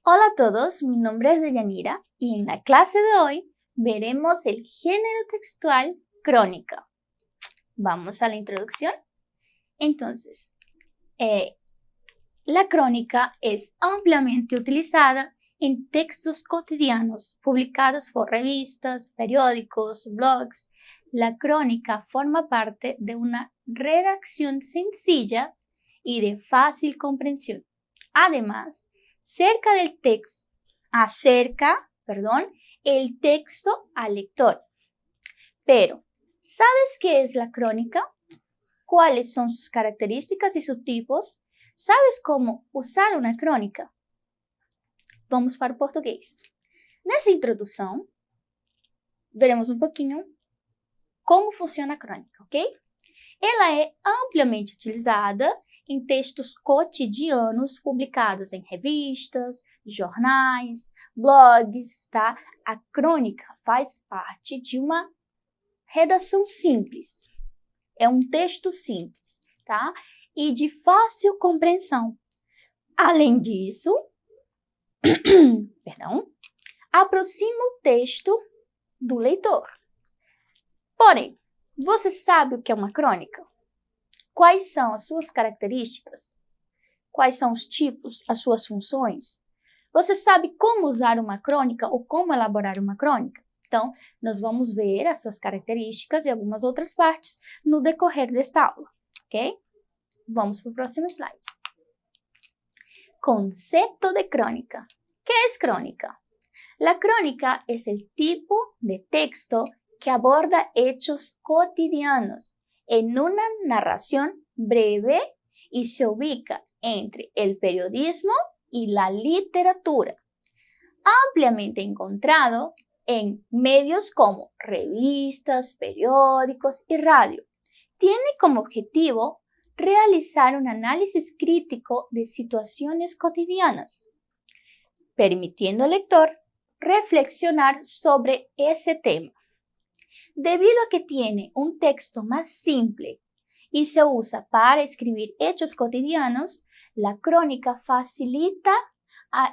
Hola a todos, mi nombre es Deyanira y en la clase de hoy veremos el género textual crónica. Vamos a la introducción. Entonces, la crónica es ampliamente utilizada en textos cotidianos publicados por revistas, periódicos, blogs. La crónica forma parte de una redacción sencilla y de fácil comprensión. Además, acerca el texto al lector. Pero, ¿sabes qué es la crónica? ¿Cuáles son sus características y sus tipos? ¿Sabes cómo usar uma crônica? Vamos para o português. Nessa introdução, veremos um pouquinho como funciona a crônica, ok? Ela é amplamente utilizada em textos cotidianos publicados em revistas, jornais, blogs, tá? A crônica faz parte de uma redação simples. É um texto simples, tá? E de fácil compreensão. Além disso, aproxima o texto do leitor. Porém, você sabe o que é uma crônica? Quais são as suas características? Quais são os tipos, as suas funções? Você sabe como usar uma crônica ou como elaborar uma crônica? Então, nós vamos ver as suas características e algumas outras partes no decorrer desta aula, ok? Vamos para o próximo slide. Concepto de crónica. ¿Qué es crónica? La crónica es el tipo de texto que aborda hechos cotidianos en una narración breve y se ubica entre el periodismo y la literatura. Ampliamente encontrado en medios como revistas, periódicos y radio. Tiene como objetivo realizar un análisis crítico de situaciones cotidianas, permitiendo al lector reflexionar sobre ese tema. Debido a que tiene un texto más simple y se usa para escribir hechos cotidianos, la crónica facilita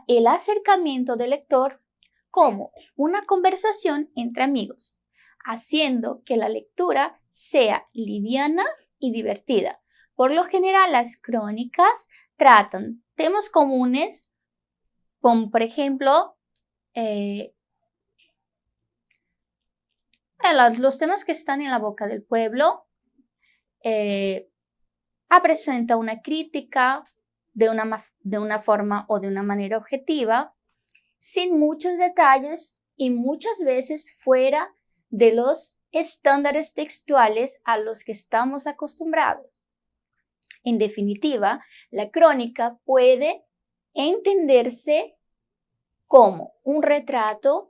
el acercamiento del lector como una conversación entre amigos, haciendo que la lectura sea liviana y divertida. Por lo general, las crónicas tratan temas comunes, como por ejemplo, los temas que están en la boca del pueblo, presenta una crítica de una forma o de una manera objetiva, sin muchos detalles y muchas veces fuera de los estándares textuales a los que estamos acostumbrados. En definitiva, la crónica puede entenderse como un retrato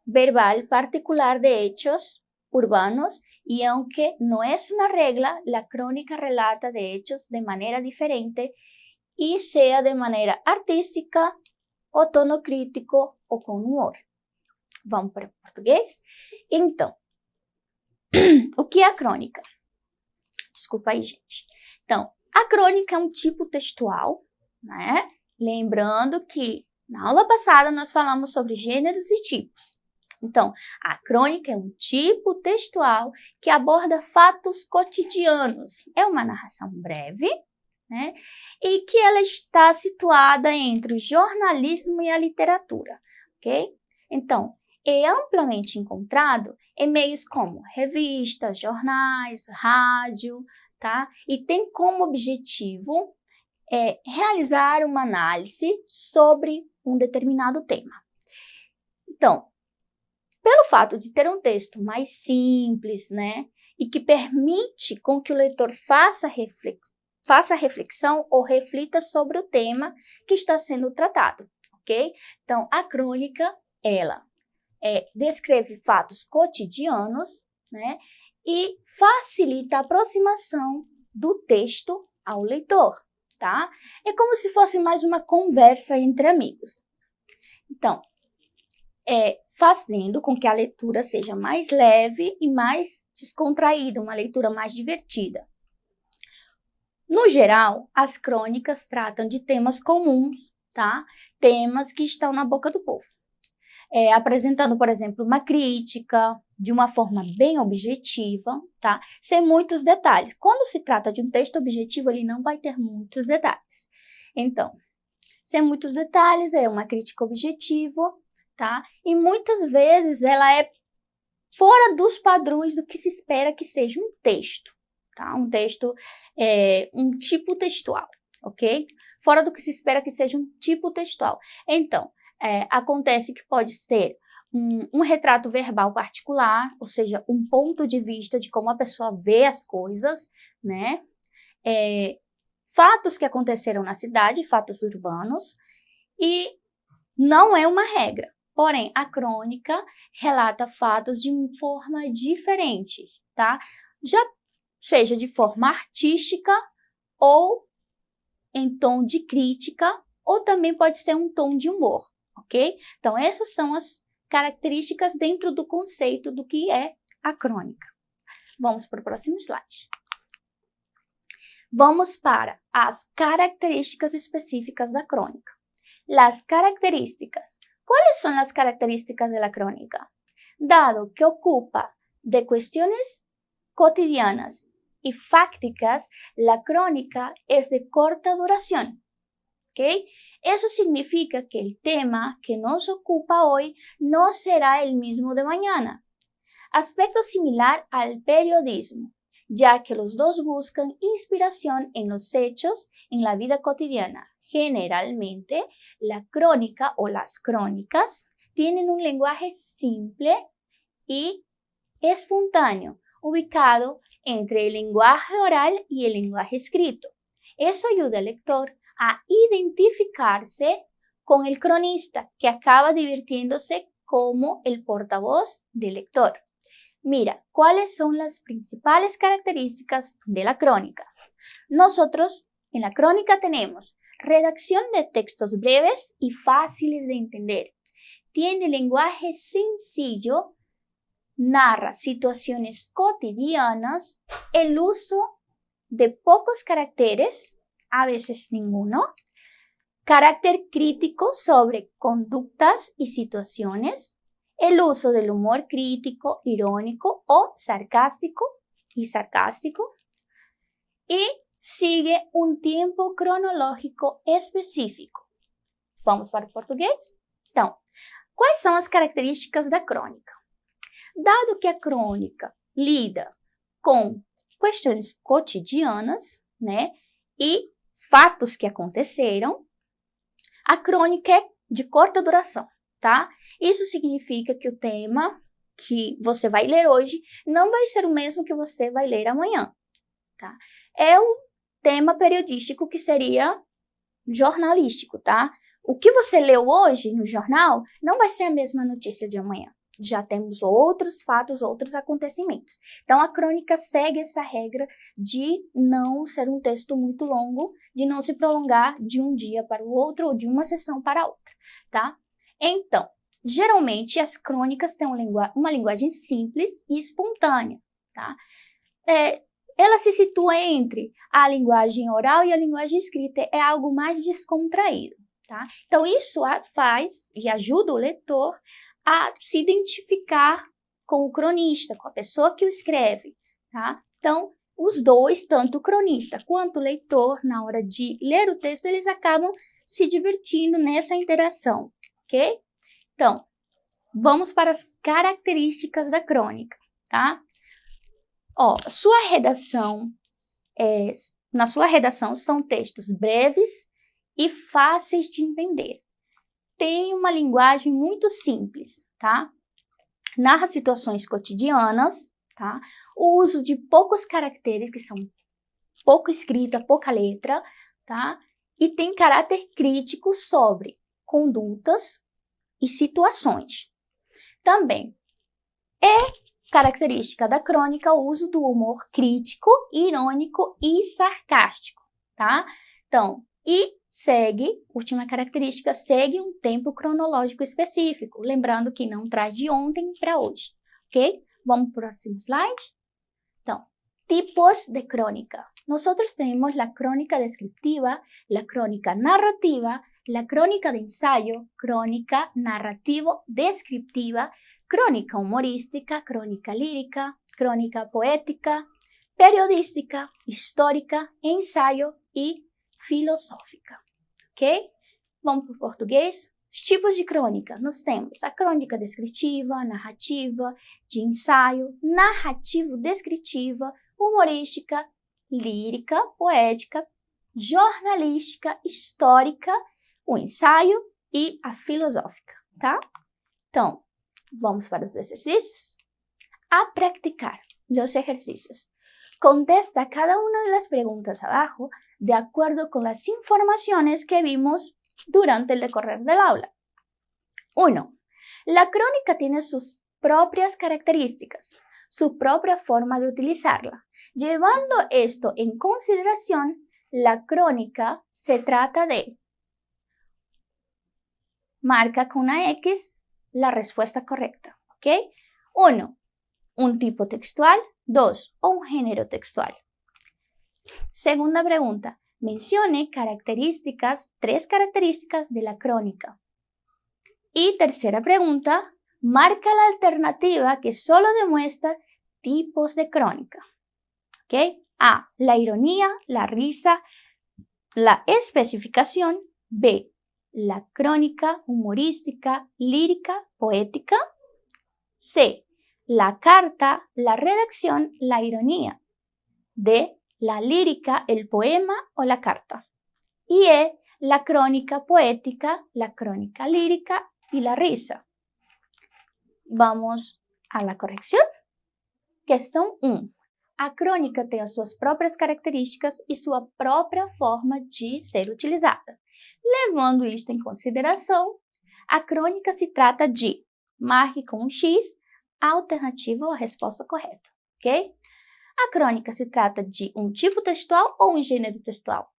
verbal particular de hechos urbanos y aunque no es una regla, la crónica relata de hechos de manera diferente y sea de manera artística o tono crítico ou com humor. Vamos para o português? Então, o que é a crônica? Desculpa aí, gente. Então, a crônica é um tipo textual, né? Lembrando que na aula passada nós falamos sobre gêneros e tipos. Então, a crônica é um tipo textual que aborda fatos cotidianos. É uma narração breve, né? E que ela está situada entre o jornalismo e a literatura, ok? Então, é amplamente encontrado em meios como revistas, jornais, rádio, tá? E tem como objetivo realizar uma análise sobre um determinado tema. Então, pelo fato de ter um texto mais simples, né? E que permite com que o leitor faça reflexão ou reflita sobre o tema que está sendo tratado, ok? Então, a crônica, ela descreve fatos cotidianos, né? E facilita a aproximação do texto ao leitor, tá? É como se fosse mais uma conversa entre amigos. Então, fazendo com que a leitura seja mais leve e mais descontraída, uma leitura mais divertida. No geral, as crônicas tratam de temas comuns tá? Temas que estão na boca do povo. Apresentando, por exemplo, uma crítica de uma forma bem objetiva, tá? Sem muitos detalhes. Quando se trata de um texto objetivo, ele não vai ter muitos detalhes. Então, sem muitos detalhes, é uma crítica objetiva, tá? E muitas vezes ela é fora dos padrões do que se espera que seja um texto, tá? Um texto, um tipo textual, ok? Fora do que se espera que seja um tipo textual. Então, acontece que pode ser um retrato verbal particular, ou seja, um ponto de vista de como a pessoa vê as coisas, né? Fatos que aconteceram na cidade, fatos urbanos, e não é uma regra. Porém, a crônica relata fatos de forma diferente, tá? Já seja de forma artística ou em tom de crítica, ou também pode ser um tom de humor, ok? Então, essas são as características dentro do conceito do que é a crônica. Vamos para o próximo slide. Vamos para as características específicas da crônica. Las características. ¿Cuáles son las características de la crónica? Dado que ocupa de cuestiones cotidianas y fácticas, la crónica es de corta duración. ¿Okay? Eso significa que el tema que nos ocupa hoy no será el mismo de mañana. Aspecto similar al periodismo, ya que los dos buscan inspiración en los hechos en la vida cotidiana. Generalmente, la crónica o las crónicas tienen un lenguaje simple y espontáneo, ubicado entre el lenguaje oral y el lenguaje escrito. Eso ayuda al lector a identificarse con el cronista, que acaba divirtiéndose como el portavoz del lector. Mira, ¿cuáles son las principales características de la crónica? Nosotros en la crónica tenemos redacción de textos breves y fáciles de entender. Tiene lenguaje sencillo, narra situaciones cotidianas, el uso de pocos caracteres, a veces ninguno, carácter crítico sobre conductas y situaciones, el uso del humor crítico, irónico o sarcástico y sigue un tiempo cronológico específico. Vamos para o português? Então, quais são as características da crônica? Dado que a crônica lida com questões cotidianas, né, e fatos que aconteceram, a crônica é de curta duração, tá? Isso significa que o tema que você vai ler hoje não vai ser o mesmo que você vai ler amanhã, tá? É o tema periodístico que seria jornalístico, tá? O que você leu hoje no jornal não vai ser a mesma notícia de amanhã. Já temos outros fatos, outros acontecimentos. Então, a crônica segue essa regra de não ser um texto muito longo, de não se prolongar de um dia para o outro ou de uma sessão para a outra, tá? Então, geralmente, as crônicas têm uma linguagem simples e espontânea, tá? Ela se situa entre a linguagem oral e a linguagem escrita, é algo mais descontraído, tá? Então, isso faz e ajuda o leitor a se identificar com o cronista, com a pessoa que o escreve, tá? Então, os dois, tanto o cronista quanto o leitor, na hora de ler o texto, eles acabam se divertindo nessa interação, ok? Então, vamos para as características da crônica, tá? Na sua redação são textos breves e fáceis de entender. Tem uma linguagem muito simples, tá? Narra situações cotidianas, tá? O uso de poucos caracteres, que são pouca escrita, pouca letra, tá? E tem caráter crítico sobre condutas e situações. Também característica da crônica o uso do humor crítico, irônico e sarcástico, tá? Então, última característica, segue um tempo cronológico específico, lembrando que não traz de ontem para hoje, ok? Vamos para o próximo slide? Então, tipos de crónica. Nosotros tenemos la crónica descriptiva, la crónica narrativa, la crónica de ensayo, crónica narrativo-descriptiva, crónica humorística, crónica lírica, crónica poética, periodística, histórica, ensaio e filosófica, ok? Vamos para o português? Os tipos de crônica, nós temos a crônica descritiva, narrativa, de ensaio, narrativo-descritiva, humorística, lírica, poética, jornalística, histórica, o ensaio e a filosófica, tá? Então, vamos para os exercícios. A practicar los ejercicios. Contesta cada una de las preguntas abajo de acuerdo con las informaciones que vimos durante el decorrer del aula. 1. La crónica tiene sus propias características, su propia forma de utilizarla. Llevando esto en consideración, la crónica se trata de... Marca con una X la respuesta correcta, ¿ok? 1. Un tipo textual. 2. Un género textual. Segunda pregunta. Mencione características, 3 características de la crónica. Y tercera pregunta. Marca la alternativa que solo demuestra tipos de crónica. ¿Ok? A. La ironía, la risa, la especificación. B. La crónica humorística, lírica, poética. C. La carta, la redacción, la ironía. D. La lírica, el poema o la carta. Y E. La crónica poética, la crónica lírica y la risa. Vamos a la corrección. Questão 1. A crônica tem as suas próprias características e sua própria forma de ser utilizada. Levando isto em consideração, a crônica se trata de, marque com um X, a alternativa ou a resposta correta, ok? A crônica se trata de um tipo textual ou um gênero textual?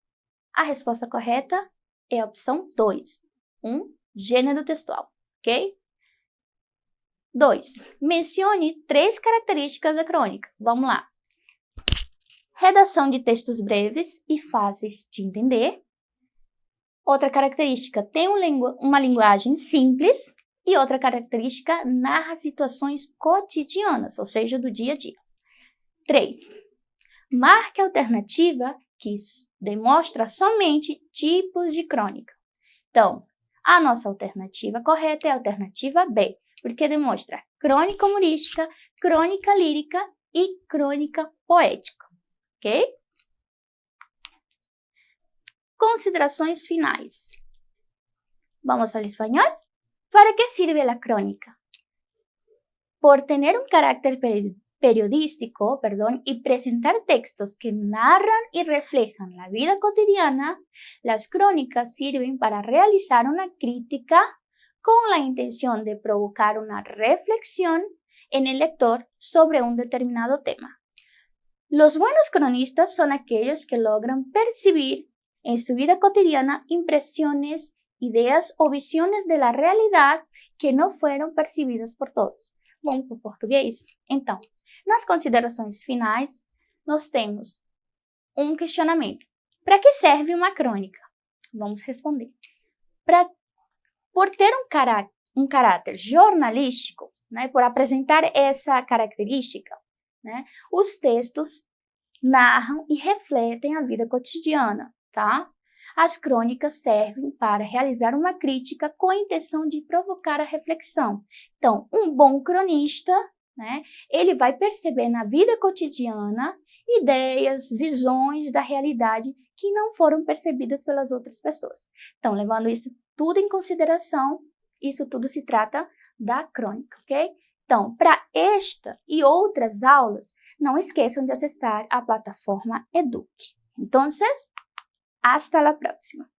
A resposta correta é a opção 2, um gênero textual, ok? 2. Mencione 3 características da crônica. Vamos lá. Redação de textos breves e fáceis de entender. Outra característica, tem uma linguagem simples. E outra característica, narra situações cotidianas, ou seja, do dia a dia. 3. Marque a alternativa que demonstra somente tipos de crônica. Então, a nossa alternativa correta é a alternativa B, porque demonstra crônica humorística, crônica lírica e crônica poética. Ok? Considerações finais. Vamos ao espanhol? ¿Para qué sirve la crónica? Por tener un carácter periodístico, y presentar textos que narran y reflejan la vida cotidiana, las crónicas sirven para realizar una crítica con la intención de provocar una reflexión en el lector sobre un determinado tema. Los buenos cronistas son aquellos que logran percibir en su vida cotidiana impresiones, ideas ou visiones de la realidade que não foram percebidas por todos. Vamos para o português? Então, nas considerações finais, nós temos um questionamento. Para que serve uma crônica? Vamos responder. Por ter um caráter jornalístico, né, por apresentar essa característica, né, os textos narram e refletem a vida cotidiana, tá? As crônicas servem para realizar uma crítica com a intenção de provocar a reflexão. Então, um bom cronista, né, ele vai perceber na vida cotidiana ideias, visões da realidade que não foram percebidas pelas outras pessoas. Então, levando isso tudo em consideração, isso tudo se trata da crônica, ok? Então, para esta e outras aulas, não esqueçam de acessar a plataforma Eduque. Então, hasta la próxima.